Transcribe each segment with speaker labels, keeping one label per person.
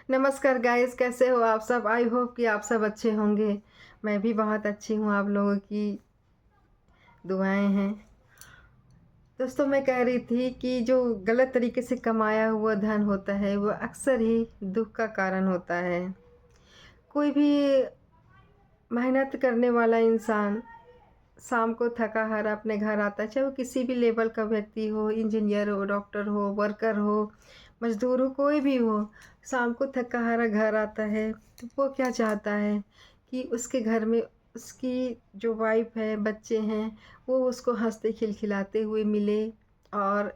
Speaker 1: नमस्कार गाइस, कैसे हो आप सब? आई होप कि आप सब अच्छे होंगे। मैं भी बहुत अच्छी हूँ, आप लोगों की दुआएं हैं। दोस्तों, मैं कह रही थी कि जो गलत तरीके से कमाया हुआ धन होता है वो अक्सर ही दुख का कारण होता है। कोई भी मेहनत करने वाला इंसान शाम को थका हारा अपने घर आता है, चाहे वो किसी भी लेवल का व्यक्ति हो, इंजीनियर हो, डॉक्टर हो, वर्कर हो, मजदूर हो, कोई भी हो। शाम को थका हारा घर आता है तो वो क्या चाहता है कि उसके घर में उसकी जो वाइफ है, बच्चे हैं, वो उसको हंसते खिलखिलाते हुए मिले और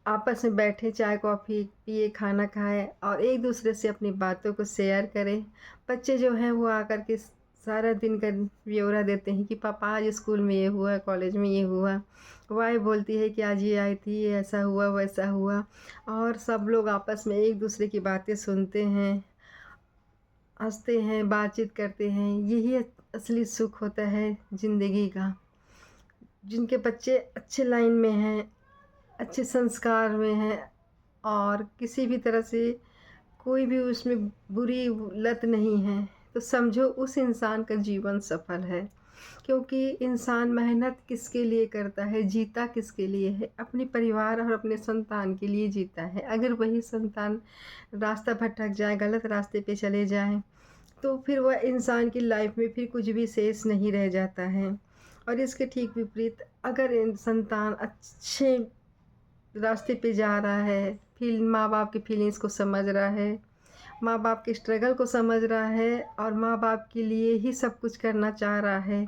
Speaker 1: आपस में बैठे चाय कॉफ़ी पिए, खाना खाएँ और एक दूसरे से अपनी बातों को शेयर करें। बच्चे जो हैं वो आकर के सारा दिन का ब्यौरा देते हैं कि पापा आज स्कूल में ये हुआ, कॉलेज में ये हुआ। वाइफ बोलती है कि आज ये आई थी, ये ऐसा हुआ, वैसा हुआ। और सब लोग आपस में एक दूसरे की बातें सुनते हैं, हँसते हैं, बातचीत करते हैं। यही असली सुख होता है ज़िंदगी का। जिनके बच्चे अच्छे लाइन में हैं, अच्छे संस्कार में हैं और किसी भी तरह से कोई भी उसमें बुरी लत नहीं है, तो समझो उस इंसान का जीवन सफल है। क्योंकि इंसान मेहनत किसके लिए करता है, जीता किसके लिए है? अपने परिवार और अपने संतान के लिए जीता है। अगर वही संतान रास्ता भटक जाए, गलत रास्ते पे चले जाएँ, तो फिर वह इंसान की लाइफ में फिर कुछ भी शेष नहीं रह जाता है। और इसके ठीक विपरीत अगर संतान अच्छे रास्ते पे जा रहा है, फिर माँ बाप की फीलिंग्स को समझ रहा है, माँ बाप के स्ट्रगल को समझ रहा है और माँ बाप के लिए ही सब कुछ करना चाह रहा है,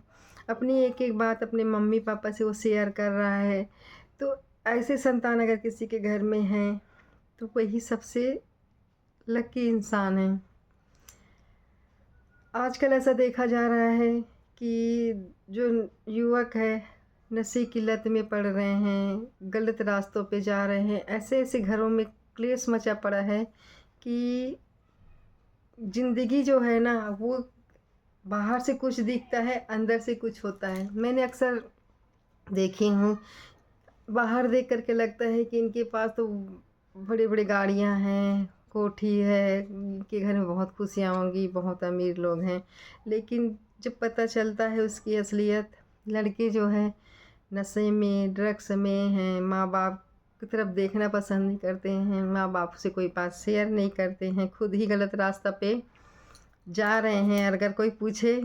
Speaker 1: अपनी एक एक बात अपने मम्मी पापा से वो शेयर कर रहा है, तो ऐसे संतान अगर किसी के घर में हैं तो वही सबसे लकी इंसान है। आजकल ऐसा देखा जा रहा है कि जो युवक है नशे की लत में पड़ रहे हैं, गलत रास्तों पे जा रहे हैं। ऐसे-ऐसे घरों में क्लेश मचा पड़ा है कि ज़िंदगी जो है ना वो बाहर से कुछ दिखता है, अंदर से कुछ होता है। मैंने अक्सर देखी हूँ, बाहर देख कर के लगता है कि इनके पास तो बड़ी-बड़ी गाड़ियाँ हैं, कोठी है, इनके घर में बहुत खुशियाँ होंगी, बहुत अमीर लोग हैं। लेकिन जब पता चलता है उसकी असलियत, लड़के जो हैं नशे में, ड्रग्स में हैं, माँ-बाप की तरफ देखना पसंद नहीं करते हैं, माँ-बाप से कोई बात शेयर नहीं करते हैं, खुद ही गलत रास्ता पे जा रहे हैं। और अगर कोई पूछे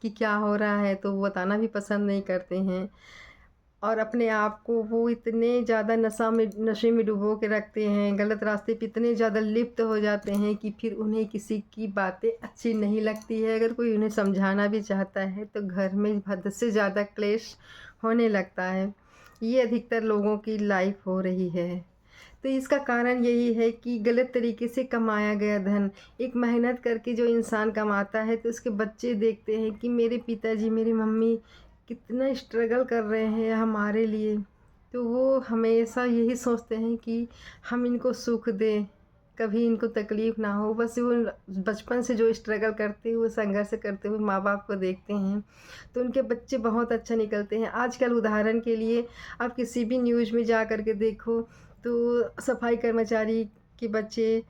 Speaker 1: कि क्या हो रहा है तो वो बताना भी पसंद नहीं करते हैं। और अपने आप को वो इतने ज़्यादा नशे में डुबो के रखते हैं, गलत रास्ते पे इतने ज़्यादा लिप्त हो जाते हैं कि फिर उन्हें किसी की बातें अच्छी नहीं लगती है। अगर कोई उन्हें समझाना भी चाहता है तो घर में हद से ज़्यादा क्लेश होने लगता है। ये अधिकतर लोगों की लाइफ हो रही है। तो इसका कारण यही है कि गलत तरीके से कमाया गया धन, एक मेहनत करके जो इंसान कमाता है तो उसके बच्चे देखते हैं कि मेरे पिताजी, मेरी मम्मी कितना स्ट्रगल कर रहे हैं हमारे लिए, तो वो हमेशा यही सोचते हैं कि हम इनको सुख दें, कभी इनको तकलीफ़ ना हो। बस वो बचपन से जो स्ट्रगल करते हुए, संघर्ष करते हुए माँ-बाप को देखते हैं, तो उनके बच्चे बहुत अच्छा निकलते हैं। आजकल उदाहरण के लिए आप किसी भी न्यूज़ में जा कर के देखो, तो सफाई कर्मचारी के बच्चे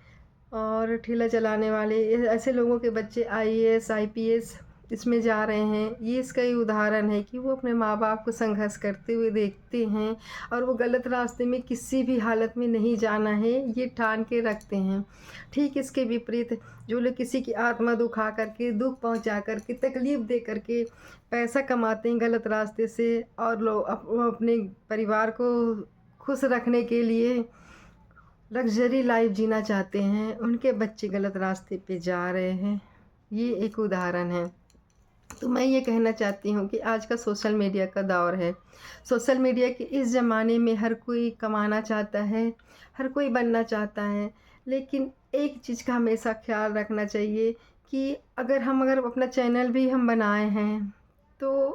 Speaker 1: और ठेला चलाने वाले ऐसे लोगों के बच्चे आईएएस, आईपीएस इसमें जा रहे हैं। ये इसका ही उदाहरण है कि वो अपने माँ-बाप को संघर्ष करते हुए देखते हैं और वो गलत रास्ते में किसी भी हालत में नहीं जाना है, ये ठान के रखते हैं। ठीक इसके विपरीत जो लोग किसी की आत्मा दुखा कर के, दुःख पहुँचा कर के, तकलीफ़ दे कर के पैसा कमाते हैं गलत रास्ते से और लोग वो अपने परिवार को खुश रखने के लिए लग्ज़री लाइफ़ जीना चाहते हैं, उनके बच्चे गलत रास्ते पे जा रहे हैं। ये एक उदाहरण है। तो मैं ये कहना चाहती हूँ कि आज का सोशल मीडिया का दौर है। सोशल मीडिया के इस ज़माने में हर कोई कमाना चाहता है, हर कोई बनना चाहता है। लेकिन एक चीज़ का हमेशा ख़्याल रखना चाहिए कि अगर अपना चैनल भी हम बनाए हैं, तो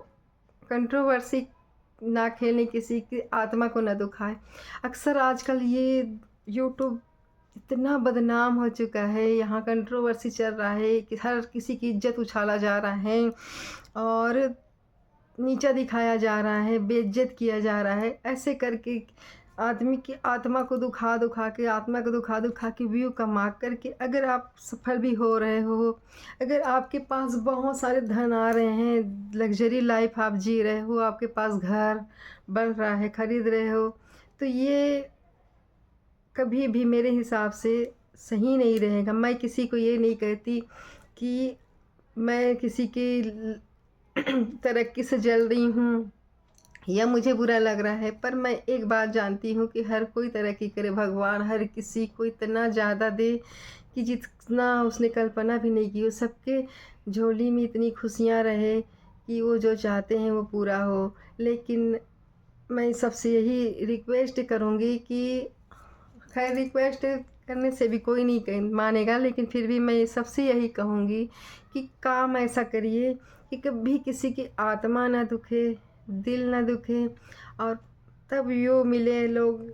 Speaker 1: कंट्रोवर्सी ना खेलें, किसी की आत्मा को ना दुखाएँ। अक्सर आजकल ये यूट्यूब इतना बदनाम हो चुका है, यहाँ कंट्रोवर्सी चल रहा है कि हर किसी की इज़्ज़त उछाला जा रहा है और नीचा दिखाया जा रहा है, बेइज़्ज़त किया जा रहा है। ऐसे करके आदमी की आत्मा को दुखा दुखा के, आत्मा को दुखा दुखा के व्यू कमा कर के अगर आप सफल भी हो रहे हो, अगर आपके पास बहुत सारे धन आ रहे हैं, लग्जरी लाइफ आप जी रहे हो, आपके पास घर बन रहा है, खरीद रहे हो, तो ये कभी भी मेरे हिसाब से सही नहीं रहेगा। मैं किसी को ये नहीं कहती कि मैं किसी की तरक्की से जल रही हूँ या मुझे बुरा लग रहा है, पर मैं एक बात जानती हूँ कि हर कोई तरक्की करे, भगवान हर किसी को इतना ज़्यादा दे कि जितना उसने कल्पना भी नहीं की हो। सबके झोली में इतनी खुशियाँ रहे कि वो जो चाहते हैं वो पूरा हो। लेकिन मैं सबसे यही रिक्वेस्ट करूँगी कि, खैर रिक्वेस्ट करने से भी कोई नहीं मानेगा, लेकिन फिर भी मैं सबसे यही कहूँगी कि काम ऐसा करिए कि कभी किसी की आत्मा ना दुखे, दिल ना दुखे, और तब यो मिले लोग।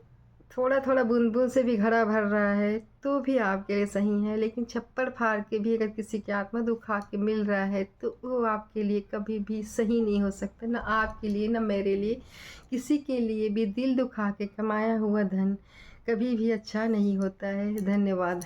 Speaker 1: थोड़ा थोड़ा बूंद बूंद से भी घड़ा भर रहा है तो भी आपके लिए सही है, लेकिन छप्पड़ फाड़ के भी अगर किसी की आत्मा दुखा के मिल रहा है तो वो आपके लिए कभी भी सही नहीं हो सकता। ना आपके लिए, ना मेरे लिए, किसी के लिए भी दिल दुखा के कमाया हुआ धन कभी भी अच्छा नहीं होता है। धन्यवाद।